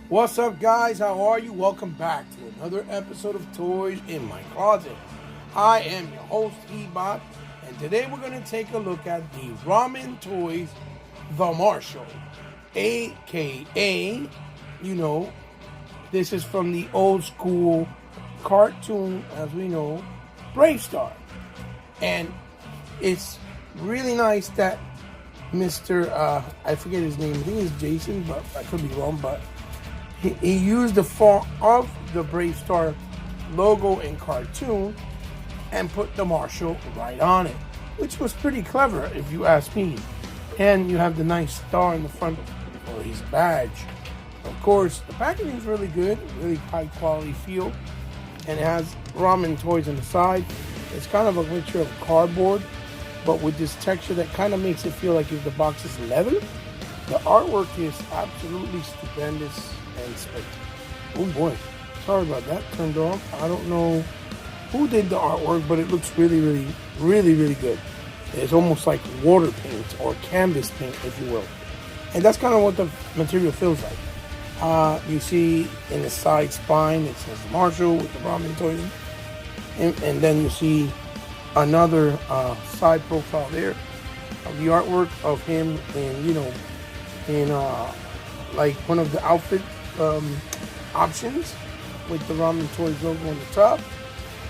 What's up, guys? How are you? Welcome back to another episode of Toys in My Closet. I am your host, Ebot, and today we're going to take a look at the ramen toys, the Marshall, a.k.a. This is from the old school cartoon, as we know, BraveStar. And it's really nice that Mr. I forget his name, I think it's Jason, but I could be wrong, but he used the font of the BraveStar logo in cartoon and put the Marshall right on it, which was pretty clever if you ask me. And you have the nice star in the front for his badge. Of course, the packaging is really good, really high quality feel, and it has ramen toys on the side. It's kind of a mixture of cardboard, but with this texture that kind of makes it feel like if the box is leather. The artwork is absolutely stupendous and spectacular. Oh boy, sorry about that, turned off. I don't know who did the artwork, but it looks really good. It's almost like water paint or canvas paint, if you will. And that's kind of what the material feels like. You see in the side spine, it says Marshall with the ramen toys. And then you see another side profile there of the artwork of him in like one of the outfit options with the ramen toys logo on the top,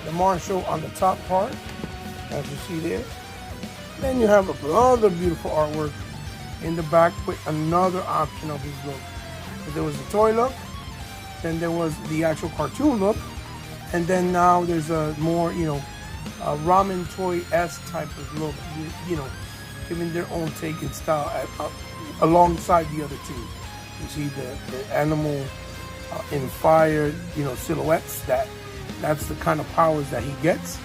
the Marshall on the top part, as you see there. Then you have another beautiful artwork in the back with another option of his look. So there was the toy look, then there was the actual cartoon look, and then now there's a more a ramen toy-esque type of look, giving their own take and style alongside the other two. You see the animal in fire, silhouettes. That's the kind of powers that he gets.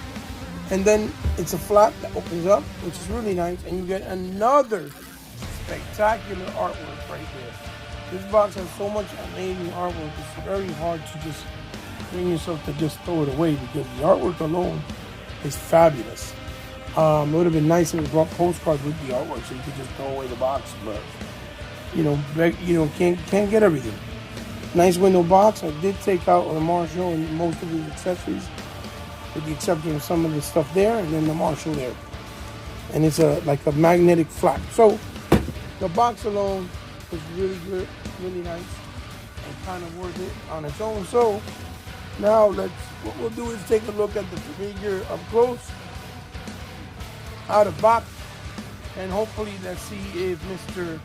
And then it's a flap that opens up, which is really nice, and you get another spectacular artwork right there. This box has so much amazing artwork. It's very hard to just bring yourself to just throw it away because the artwork alone is fabulous. It would have been nice if it brought postcards with the artwork so you could just throw away the box, but can't get everything. Nice window box. I did take out the Marshall and most of his accessories, with the exception of some of the stuff there, and then the Marshall there. And it's like a magnetic flap. So the box alone is really good, really nice, and kind of worth it on its own. So now what we'll do is take a look at the figure up close, out of box, and hopefully let's see if Mr.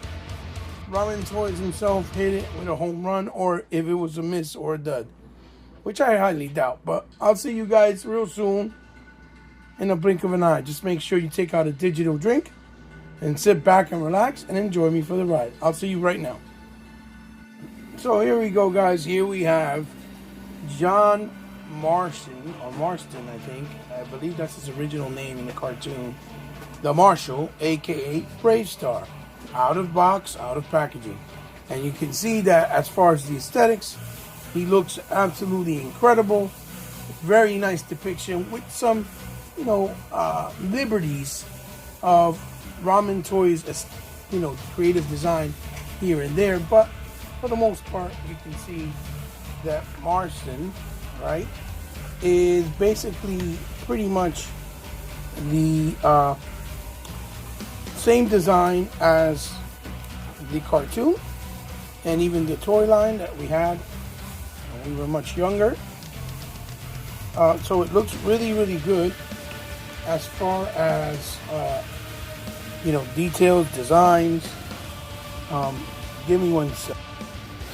Ramen Toys himself hit it with a home run or if it was a miss or a dud, which I highly doubt. But I'll see you guys real soon in a blink of an eye. Just make sure you take out a digital drink and sit back and relax and enjoy me for the ride. I'll see you right now. So here we go, guys. Here we have John Marston, or Marston, I believe that's his original name in the cartoon. The Marshall, a.k.a. BraveStar. Out of box, out of packaging. And you can see that as far as the aesthetics, he looks absolutely incredible. Very nice depiction with some, liberties of ramen toys, creative design here and there. But for the most part, you can see that Marston, right, is basically pretty much the same design as the cartoon and even the toy line that we had when we were much younger. So it looks really good as far as details, designs. Give me one sec.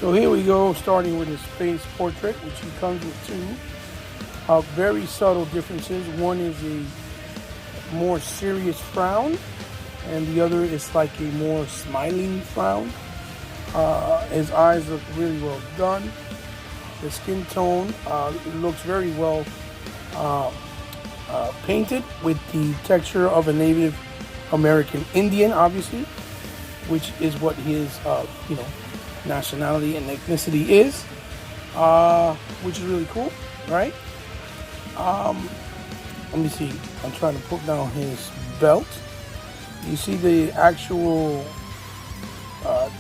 So here we go, starting with his face portrait, which he comes with two very subtle differences. One is a more serious frown, and the other is like a more smiling frown. His eyes look really well done. The skin tone looks very well painted with the texture of a Native American Indian, obviously, which is what his nationality and ethnicity is, which is really cool, right? Let me see. I'm trying to put down his belt. You see the actual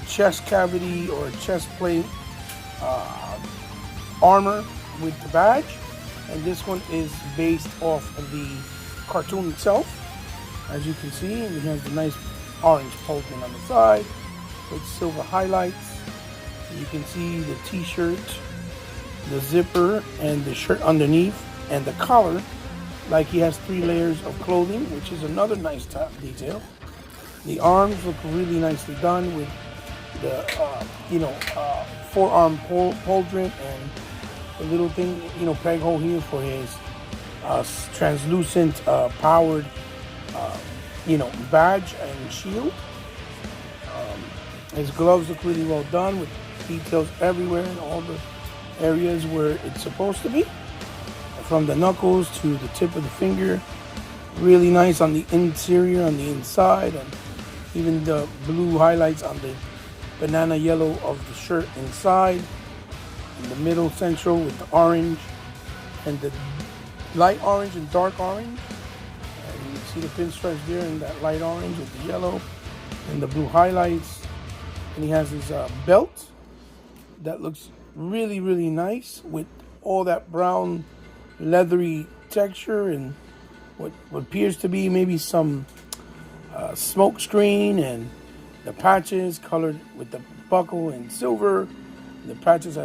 chest cavity or chest plate armor with the badge, and this one is based off of the cartoon itself, as you can see. And it has the nice orange pulping on the side with silver highlights. You can see the t-shirt, the zipper, and the shirt underneath, and the collar, like he has 3 layers of clothing, which is another nice top detail. The arms look really nicely done with the forearm pauldron and the little thing, peg hole here for his translucent powered badge and shield. His gloves look really well done with details everywhere in all the areas where it's supposed to be, from the knuckles to the tip of the finger. Really nice on the interior, on the inside, and even the blue highlights on the banana yellow of the shirt inside, in the middle central with the orange and the light orange and dark orange. And you see the pinstripes there in that light orange with the yellow and the blue highlights. And he has his belt that looks really, really nice with all that brown leathery texture and what appears to be maybe some smoke screen, and the patches colored with the buckle in silver. The patches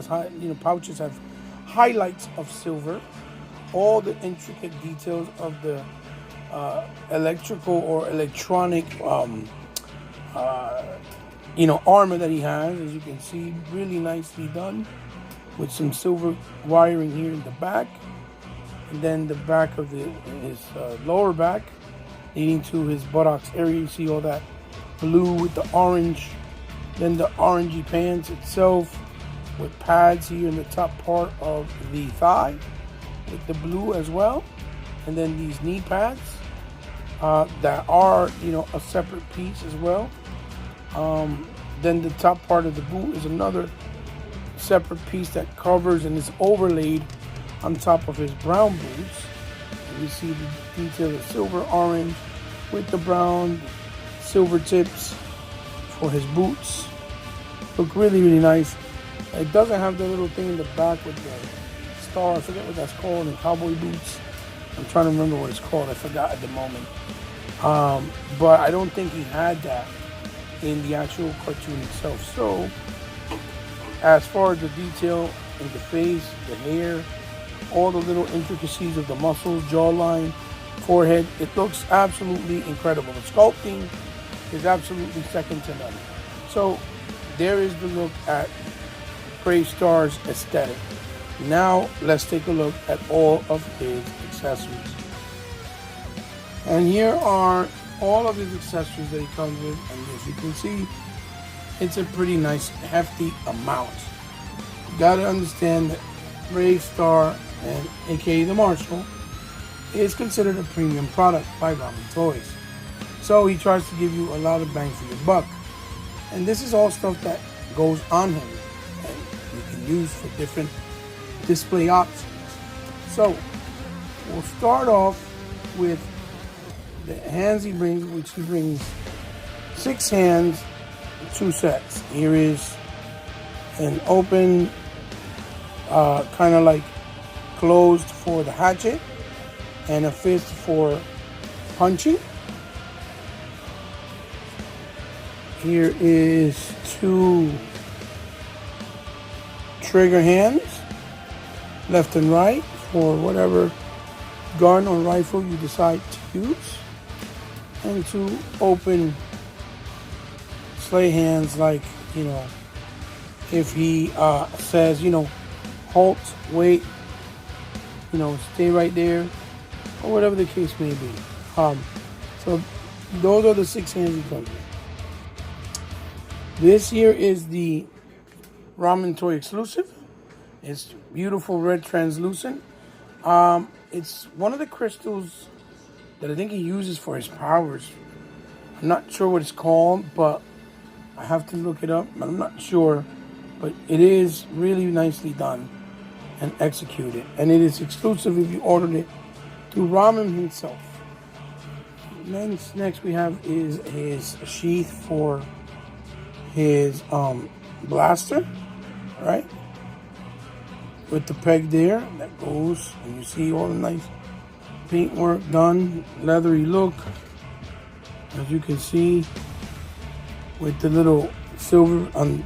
pouches have highlights of silver. All the intricate details of the electrical or electronic armor that he has, as you can see, really nicely done with some silver wiring here in the back, and then the back of his lower back leading to his buttocks area. You see all that blue with the orange, then the orangey pants itself with pads here in the top part of the thigh with the blue as well, and then these knee pads that are a separate piece as well. Then the top part of the boot is another separate piece that covers and is overlaid on top of his brown boots. And you see the detail of silver orange with the brown silver tips for his boots. Look really, really nice. It doesn't have the little thing in the back with the star. I forget what that's called in cowboy boots. I'm trying to remember what it's called. I forgot at the moment. But I don't think he had that in the actual cartoon itself. So as far as the detail in the face, the hair, all the little intricacies of the muscles, jawline, forehead, it looks absolutely incredible. The sculpting is absolutely second to none. So there is the look at BraveStar's aesthetic. Now let's take a look at all of his accessories. And here are all of his accessories that he comes with, and as you can see, it's a pretty nice hefty amount. You gotta understand that BraveStar and a.k.a. the Marshall is considered a premium product by Ramen Toys. So he tries to give you a lot of bang for your buck. And this is all stuff that goes on him and you can use for different display options. So we'll start off with the hands he brings, which he brings 6 hands, 2 sets. Here is an open, kind of like closed for the hatchet, and a fist for punching. Here is 2 trigger hands, left and right, for whatever gun or rifle you decide to use, and 2 open sleigh hands, like, if he says, halt, wait, stay right there, or whatever the case may be. So those are the 6 hands he comes with. This here is the Ramen Toy exclusive. It's beautiful red translucent. It's one of the crystals that I think he uses for his powers. I'm not sure what it's called, but I have to look it up. I'm not sure, but it is really nicely done and executed, and it is exclusive if you ordered it through Ramen himself. Next we have is his sheath for his blaster, right? with the peg there that goes, and you see all the nice paintwork done, leathery look, as you can see, with the little silver on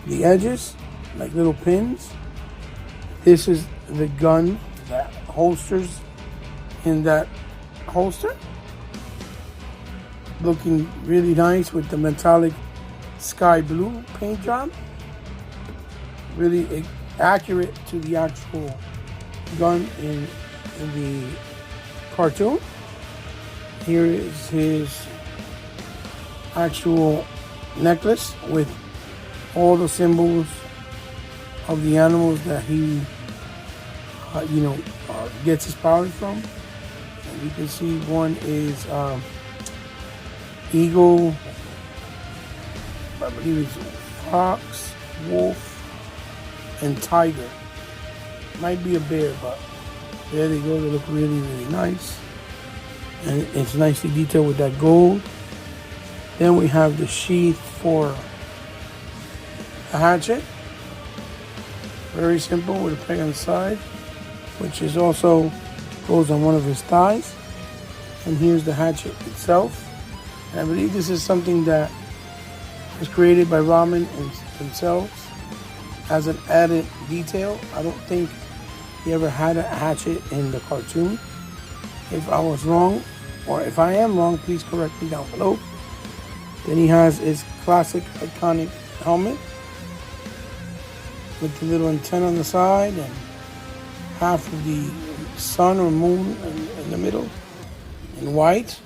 the edges, like little pins. This is the gun that holsters in that holster. Looking really nice with the metallic sky blue paint job. Really accurate to the actual gun in the cartoon. Here is his actual necklace with all the symbols of the animals that he gets his powers from. And you can see one is eagle, I believe it's fox, wolf, and tiger. Might be a bear, but there they go. They look really, really nice. And it's nicely detailed with that gold. Then we have the sheath for a hatchet. Very simple with a peg on the side, which is also goes on one of his thighs. And here's the hatchet itself. And I believe this is something that was created by Ramen themselves as an added detail. I don't think he ever had a hatchet in the cartoon. If I was wrong, or if I am wrong, please correct me down below. Then he has his classic iconic helmet with the little antenna on the side and half of the sun or moon in the middle in white.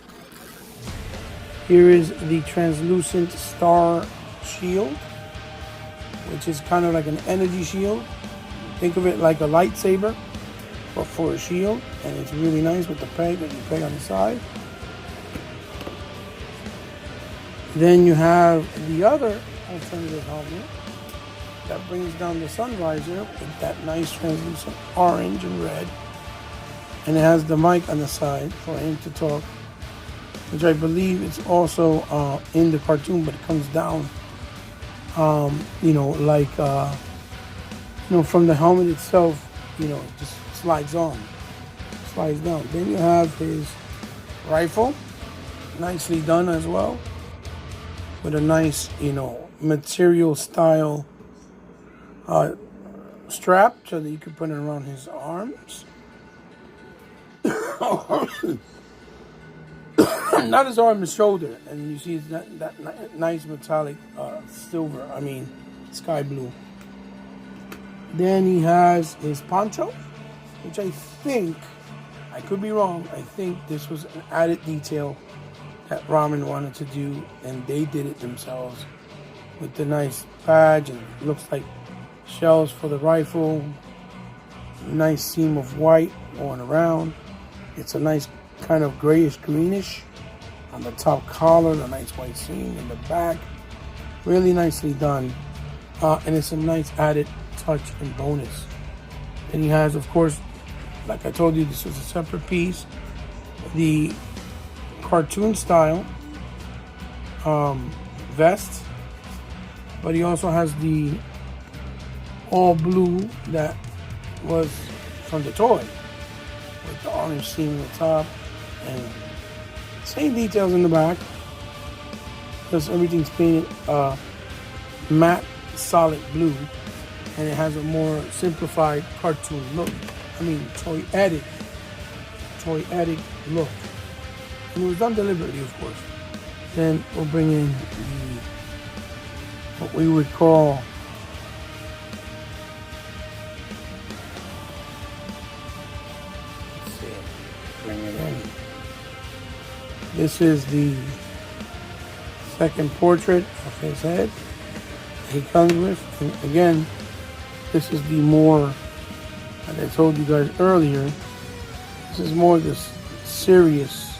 Here is the translucent star shield, which is kind of like an energy shield. Think of it like a lightsaber, but for a shield. And it's really nice with the peg that you peg on the side. Then you have the other alternative helmet that brings down the sun visor with that nice translucent orange and red. And it has the mic on the side for him to talk, which I believe it's also in the cartoon, but it comes down, from the helmet itself, it just slides down. Then you have his rifle, nicely done as well, with a nice, material style strap so that you can put it around his arms. Not his arm, his shoulder, and you see that nice metallic sky blue. Then he has his poncho, which I think, I could be wrong, I think this was an added detail that Ramen wanted to do, and they did it themselves with the nice badge, and it looks like shells for the rifle, nice seam of white going around. It's a nice kind of grayish greenish on the top collar, the nice white seam in the back, really nicely done, and it's a nice added touch and bonus. And he has, of course, like I told you, this was a separate piece, the cartoon style vest, but he also has the all blue that was from the toy with the orange seam on the top, and same details in the back, because everything's painted matte solid blue, and it has a more simplified cartoon look. Toy-etic look. And it was done deliberately, of course. Then we'll bring in what we would call bring it in. This is the second portrait of his head he comes with. And again, this is the more, as I told you guys earlier, this is more this serious,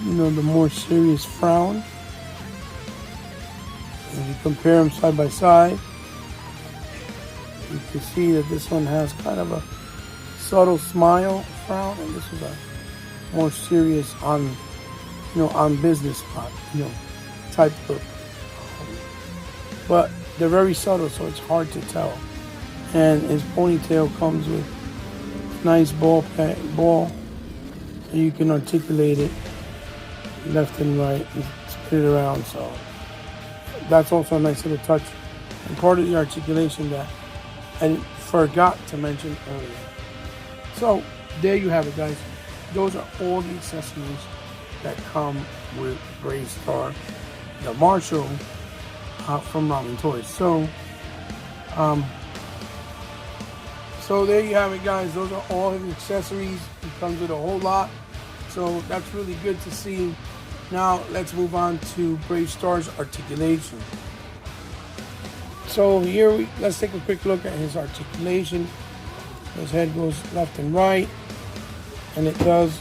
the more serious frown. If you compare them side by side, you can see that this one has kind of a subtle smile frown, and this is a more serious on business spot, type look. But they're very subtle, so it's hard to tell. and his ponytail comes with nice ball, and you can articulate it left and right and spin it around. So that's also a nice little touch and part of the articulation that I forgot to mention earlier. So there you have it, guys. Those are all the accessories that come with BraveStar, the Marshall from Ramen Toys. So there you have it, guys. Those are all his accessories. He comes with a whole lot, so that's really good to see. Now let's move on to BraveStar's articulation. So here, let's take a quick look at his articulation. His head goes left and right, and it does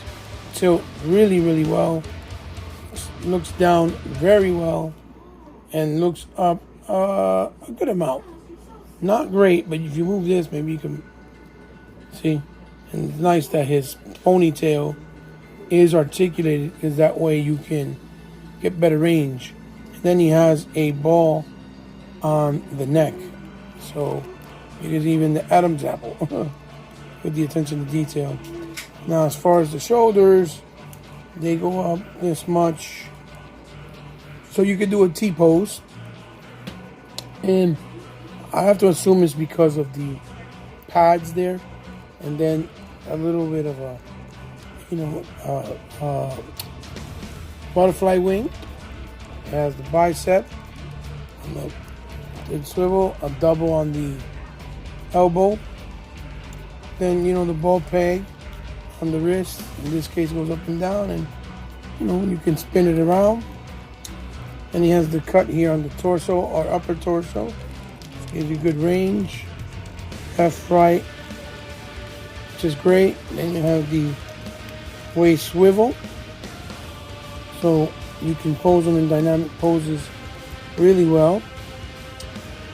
tilt really, really well. Looks down very well, and looks up a good amount. Not great, but if you move this, maybe you can see. And it's nice that his ponytail is articulated, because that way you can get better range. And then he has a ball on the neck, so it is even the Adam's apple with the attention to detail. Now, as far as the shoulders, they go up this much, so you could do a T-pose, and I have to assume it's because of the pads there, and then a little bit of a butterfly wing. It has the bicep and the big swivel, a double on the elbow. Then the ball peg on the wrist. In this case, goes up and down, and you can spin it around. And he has the cut here on the torso or upper torso. Gives you good range, left, right, which is great. Then you have the waist swivel, so you can pose them in dynamic poses really well.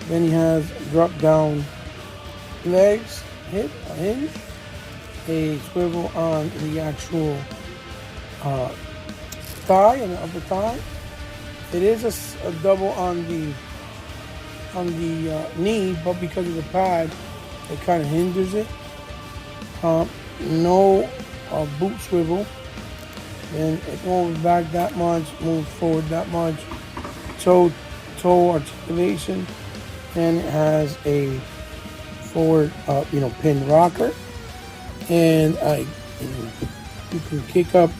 Then he has drop down legs, hip, a hinge, a swivel on the actual thigh, and the upper thigh. It is a double on the knee, but because of the pad, it kind of hinders it. No boot swivel. Then it moves back that much, moves forward that much. Toe articulation, and it has a forward, pin rocker, and you can kick up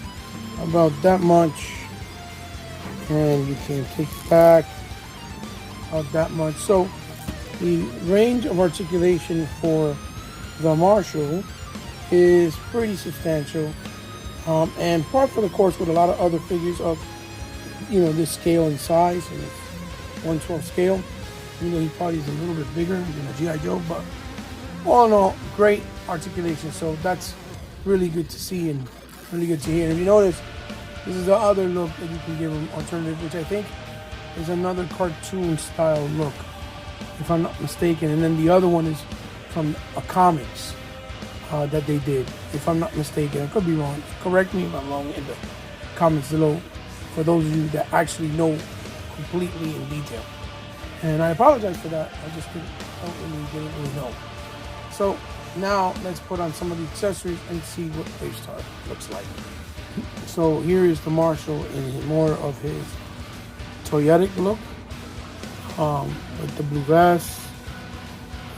about that much, and you can kick back out that much. So the range of articulation for the Marshall is pretty substantial, and par for the course with a lot of other figures of this scale and size, and it's 1/12 scale. He probably is a little bit bigger than a G.I. Joe, but all in all, great articulation. So that's really good to see and really good to hear. And if you notice, this is the other look that you can give them, alternative, which I think is another cartoon style look, if I'm not mistaken. And then the other one is from a comics that they did, if I'm not mistaken. I could be wrong. Correct me if I'm wrong in the comments below, for those of you that actually know completely in detail. And I apologize for that. I just didn't really know. So now let's put on some of the accessories and see what BraveStar looks like. So here is the Marshall in more of his toyetic look, with the blue vest.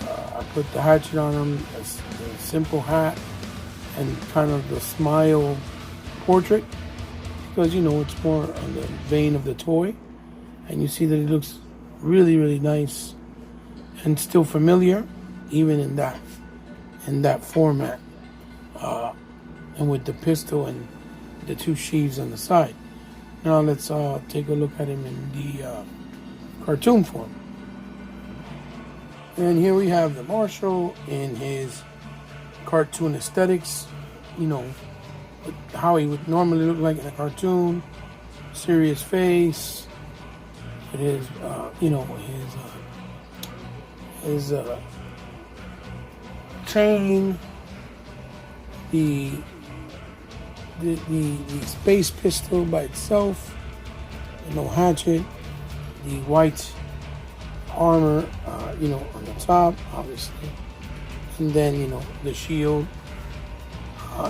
I put the hatchet on him, a simple hat, and kind of the smile portrait, because it's more on the vein of the toy, and you see that it looks really, really nice and still familiar, even in that format, and with the pistol and the two sheaths on the side. Now let's take a look at him in the cartoon form. And here we have the Marshall in his cartoon aesthetics, how he would normally look like in a cartoon. Serious face, with his, his chain, the space pistol by itself, no hatchet, the white armor, on the top, obviously, and then, you know, the shield.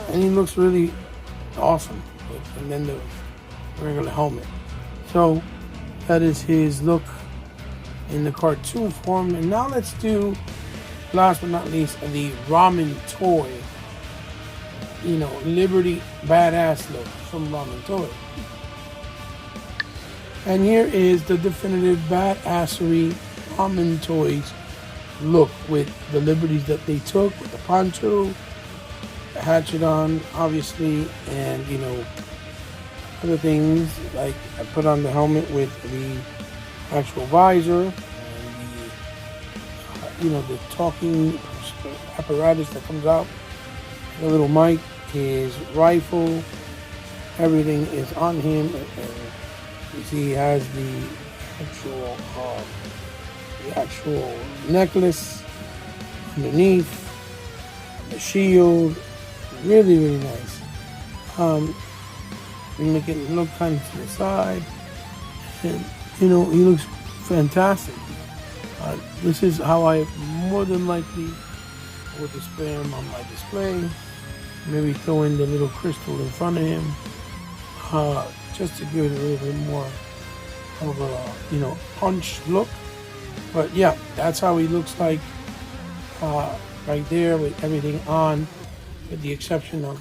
And he looks really awesome. And then the regular helmet. So that is his look in the cartoon form. And now let's do, last but not least, the ramen toy. You know, Liberty badass look from Ramen Toy. And here is the definitive badassery Ramen Toys look with the liberties that they took with the poncho, the hatchet on, obviously, and, you know, other things like I put on the helmet with the actual visor and the, you know, the talking apparatus that comes out, the little mic, his rifle, everything is on him, and you see he has the actual necklace underneath, the shield, really nice. We make it look kind of to the side, and you know, he looks fantastic. This is how I more than likely will display him on my display. Maybe throw in the little crystal in front of him, just to give it a little bit more of a, you know, punch look. But yeah, that's how he looks like right there with everything on, with the exception of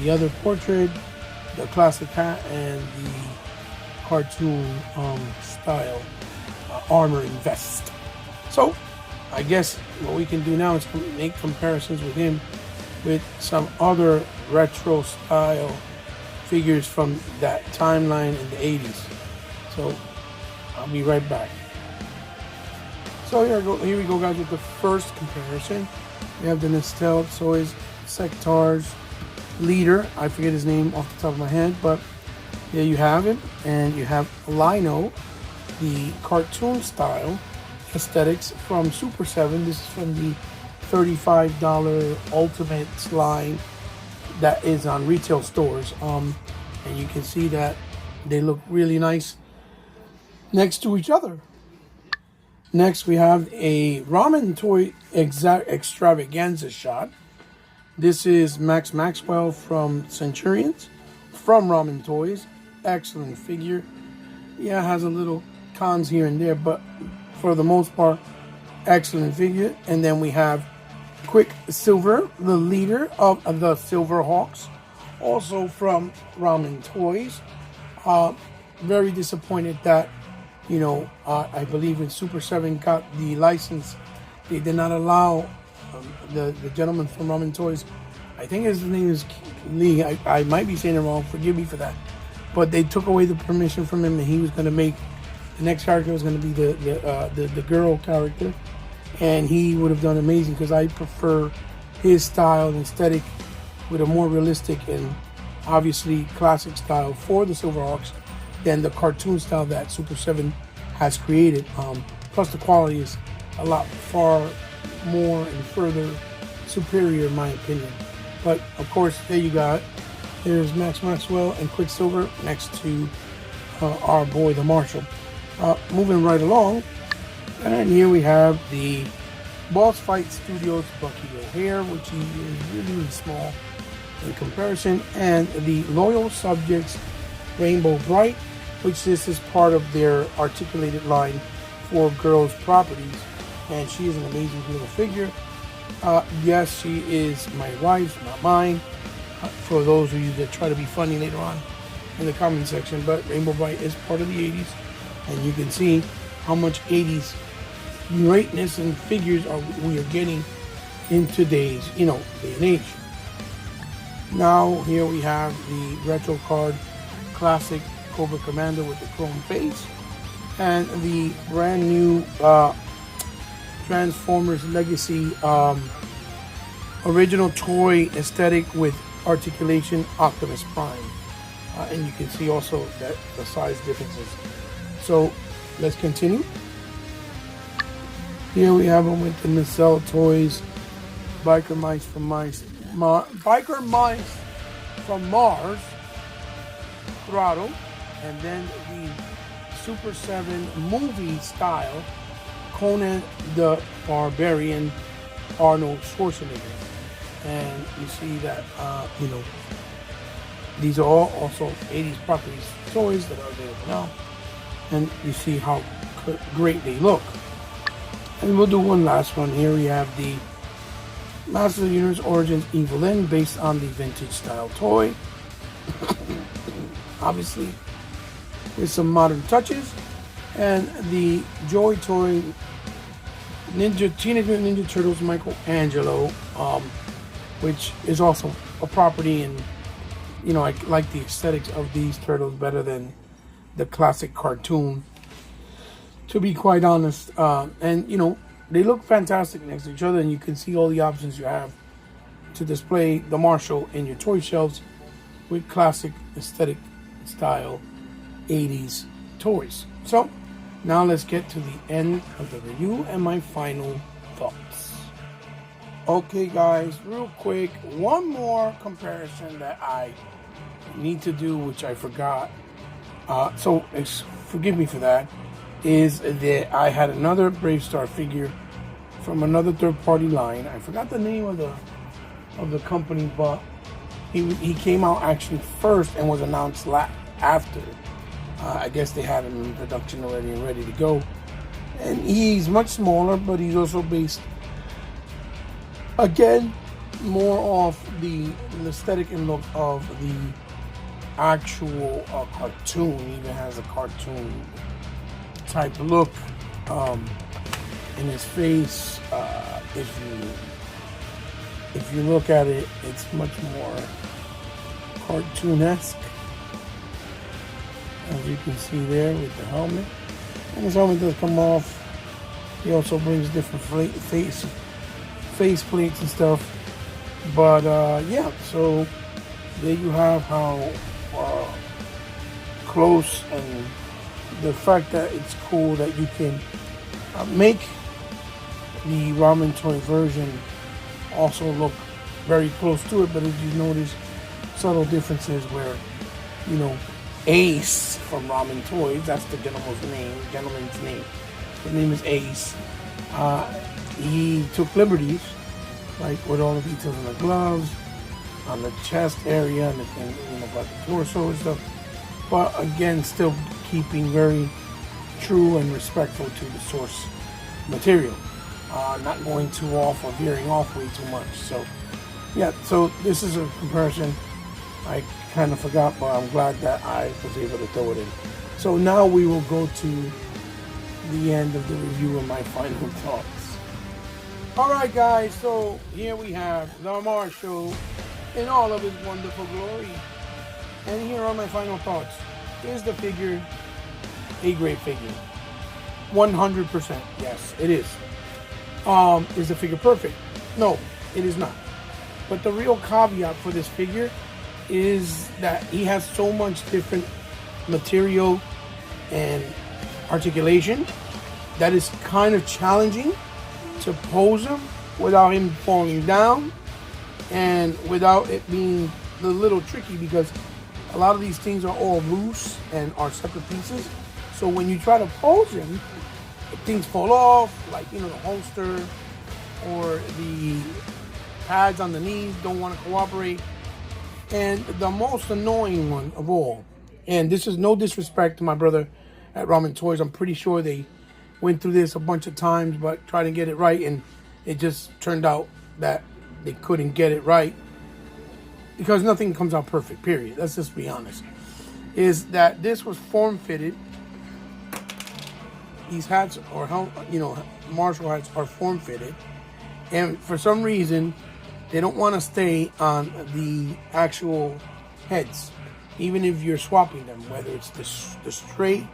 the other portrait, the classic hat, and the cartoon style armor and vest. So I guess what we can do now is make comparisons with him with some other retro style figures from that timeline in the 80s. So I'll be right back. So here we go guys with the first comparison. We have the Nestel Toys Sectar's leader. I forget his name off the top of my head, but there you have it. And you have Lino, the cartoon style aesthetics from Super 7. This is from the $35 Ultimates line that is on retail stores. And you can see that they look really nice next to each other. Next, we have a Ramen Toy extravaganza shot. This is Max Maxwell from Centurions, from Ramen Toys. Excellent figure. Yeah, it has a little cons here and there, but for the most part, excellent figure. And then we have Quicksilver, the leader of the Silver Hawks, also from Ramen Toys. Very disappointed that, you know, I believe when Super 7 got the license, they did not allow the gentleman from Ramen Toys, I think his name is Lee, I might be saying it wrong, forgive me for that, but they took away the permission from him, and he was going to make, the next character was going to be the girl character, and he would have done amazing, because I prefer his style and aesthetic with a more realistic and obviously classic style for the Silverhawks than the cartoon style that Super 7 has created. Plus the quality is a lot far more and further superior in my opinion. But of course, there you got it. There's Max Maxwell and Quicksilver next to our boy the Marshal. Moving right along, and here we have the Boss Fight Studios Bucky O'Hare, which he is really small in comparison, and the Loyal Subjects Rainbow Bright, which this is part of their articulated line for girls properties, and she is an amazing little figure. Yes, she is my wife's, not mine, for those of you that try to be funny later on in the comment section. But Rainbow Bright is part of the 80s, and you can see how much 80s greatness and figures we are getting in today's, you know, day and age. Now here we have the retro card classic Cobra Commander with the chrome face, and the brand new Transformers Legacy original toy aesthetic with articulation Optimus Prime, and you can see also that the size differences. So let's continue. Here we have them with the Nacelle Toys Biker Mice from Mars throttle, and then the Super 7 movie style Conan the Barbarian Arnold Schwarzenegger. And you see that, these are all also 80s properties toys that are available now. And you see how great they look. And we'll do one last one. Here we have the Masters of the Universe Origins Evil Lyn, based on the vintage style toy. Obviously, with some modern touches. And the Joy Toy Teenage Mutant Ninja Turtles Michelangelo, which is also a property, and I like the aesthetics of these turtles better than the classic cartoon, to be quite honest. And they look fantastic next to each other, and you can see all the options you have to display the Marshall in your toy shelves with classic aesthetic style 80s toys. So now let's get to the end of the review and my final thoughts. Okay guys, real quick, one more comparison that I need to do, which I forgot. So forgive me for that. Is that I had another BraveStar figure from another third-party line. I forgot the name of the company, but he came out actually first and was announced after. I guess they had him in production already and ready to go. And he's much smaller, but he's also based, again, more off the aesthetic and look of the actual cartoon. He even has a cartoon type look in his face. If you look at it, it's much more cartoonesque, as you can see there with the helmet. And his helmet does come off. He also brings different face plates and stuff. But yeah, so there you have how close, and the fact that it's cool that you can make the ramen toy version also look very close to it. But as you notice, subtle differences where, Ace from Ramen Toys, that's the gentleman's name. His name is Ace. He took liberties, like with all the details on the gloves, on the chest area, and about the torso and stuff. But again, still keeping very true and respectful to the source material. Not going too off or veering off way too much. So, yeah, so this is a comparison I kind of forgot, but I'm glad that I was able to throw it in. So now we will go to the end of the review and my final thoughts. Alright guys, so here we have the Marshall in all of his wonderful glory. And here are my final thoughts. Is the figure a great figure? 100%, yes, it is. Is the figure perfect? No, it is not. But the real caveat for this figure is that he has so much different material and articulation that is kind of challenging to pose him without him falling down, and without it being a little tricky, because a lot of these things are all loose and are separate pieces. So when you try to pose him, things fall off, like the holster or the pads on the knees don't want to cooperate. And the most annoying one of all, and this is no disrespect to my brother at Ramen Toys, I'm pretty sure they went through this a bunch of times but tried to get it right, and it just turned out that they couldn't get it right, because nothing comes out perfect, period. Let's just be honest. Is that this was form fitted. These hats, or Marshall hats, are form fitted, and for some reason they don't want to stay on the actual heads, even if you're swapping them, whether it's the straight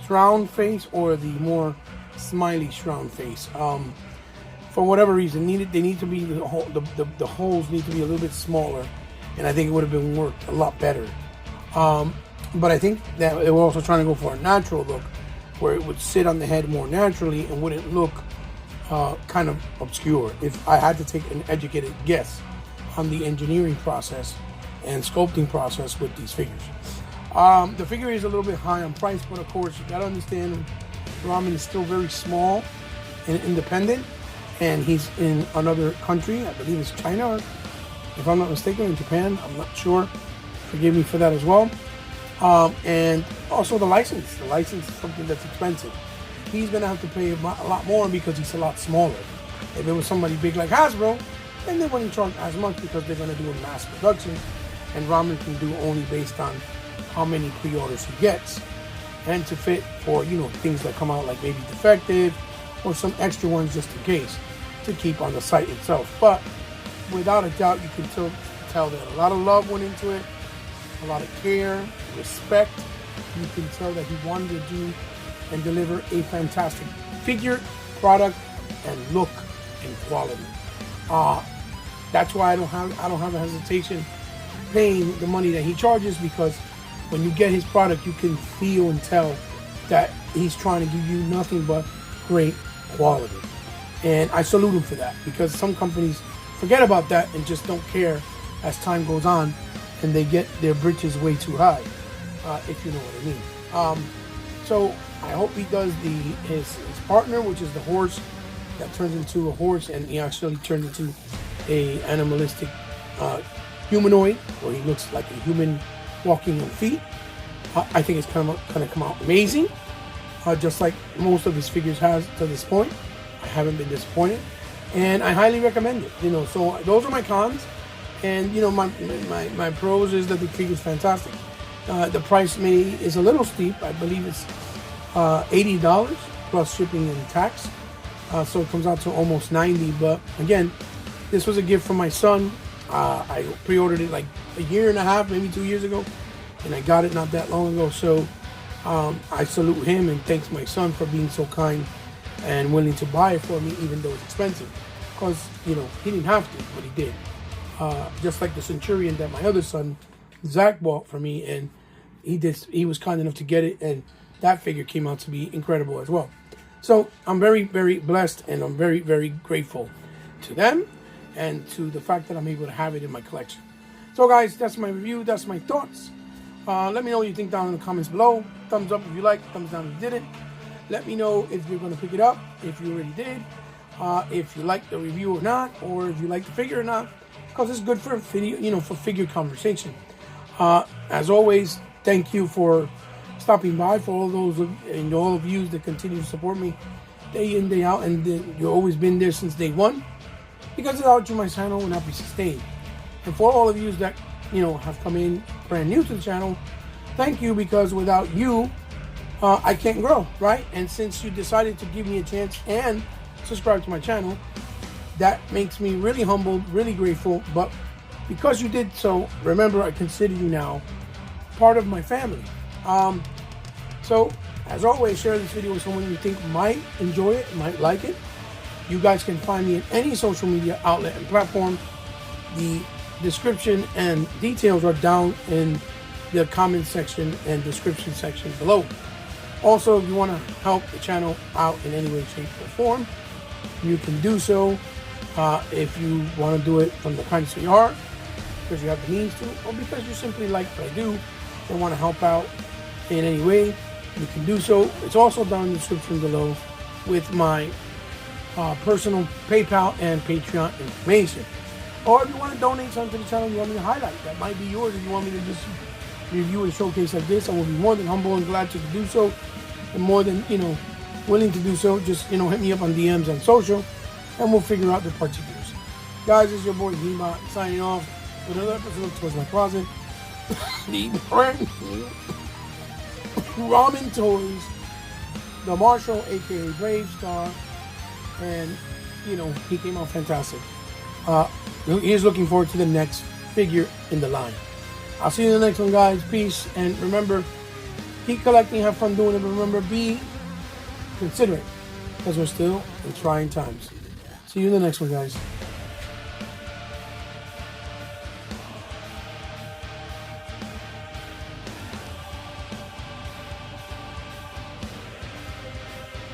round face or the more smiley round face. For whatever reason, they need to be, the holes need to be a little bit smaller, and I think it would have been worked a lot better. But I think that they were also trying to go for a natural look, where it would sit on the head more naturally and wouldn't look kind of obscure. If I had to take an educated guess on the engineering process and sculpting process with these figures. The figure is a little bit high on price, but of course you gotta understand, Ramen is still very small and independent, and he's in another country. I believe it's China, or if I'm not mistaken, in Japan. I'm not sure. Forgive me for that as well. And also the license. The license is something that's expensive. He's going to have to pay a lot more because he's a lot smaller. If it was somebody big like Hasbro, then they wouldn't charge as much because they're going to do a mass production. And Ramen can do only based on how many pre-orders he gets. And to fit for, things that come out like maybe defective or some extra ones just in case to keep on the site itself. But without a doubt, you can tell that a lot of love went into it, a lot of care, respect. You can tell that he wanted to do and deliver a fantastic figure, product, and look and quality. That's why I don't have a hesitation paying the money that he charges, because when you get his product, you can feel and tell that he's trying to give you nothing but great quality. And I salute him for that, because some companies forget about that and just don't care as time goes on, and they get their britches way too high, if you know what I mean. So I hope he does his partner, which is the horse that turns into a horse, and he actually turns into a animalistic humanoid, where he looks like a human walking on feet. I think it's going to come out amazing, just like most of his figures has to this point. I haven't been disappointed, and I highly recommend it. So those are my cons, and my pros is that the figure is fantastic. The price is a little steep. I believe it's $80 plus shipping and tax, so it comes out to almost $90. But again, this was a gift from my son. I pre-ordered it like a year and a half, maybe 2 years ago, and I got it not that long ago. So I salute him and thanks my son for being so kind and willing to buy it for me, even though it's expensive. Because he didn't have to, but he did. Just like the Centurion that my other son Zach bought for me, and he was kind enough to get it, and that figure came out to be incredible as well. So I'm very, very blessed, and I'm very, very grateful to them and to the fact that I'm able to have it in my collection. So guys, that's my review, that's my thoughts. Let me know what you think down in the comments below. Thumbs up if you liked, thumbs down if you didn't. Let me know if you're going to pick it up, if you already did, if you liked the review or not, or if you like the figure or not, because it's good for video, for figure conversation. As always, thank you for stopping by, for all those and all of you that continue to support me day in, day out, and you've always been there since day one. Because without you, my channel will not be sustained. And for all of you that have come in brand new to the channel, thank you, because without you, I can't grow, right? And since you decided to give me a chance and subscribe to my channel, that makes me really humbled, really grateful. But because you did so, remember, I consider you now part of my family. So as always, share this video with someone you think might enjoy it, might like it. You guys can find me in any social media outlet and platform. The description and details are down in the comment section and description section below. Also, if you want to help the channel out in any way, shape, or form, you can do so. If you want to do it from the kindness of your heart, because you have the means to, or because you simply like what I do and want to help out in any way, you can do so. It's also down in the description below with my personal PayPal and Patreon information. Or if you want to donate something to the channel you want me to highlight, that might be yours. If you want me to just review and showcase like this, I will be more than humble and glad to do so, and more than willing to do so. Just hit me up on DMs on social, and we'll figure out the particulars. Guys, this is your boy Dima signing off with another episode of Towards My Closet. The brand new Ramen Toys, the Marshall, a.k.a. BraveStar, and he came out fantastic. He's looking forward to the next figure in the line. I'll see you in the next one, guys. Peace, and remember, keep collecting, have fun doing it, but remember, be considerate, because we're still in trying times. See you in the next one, guys.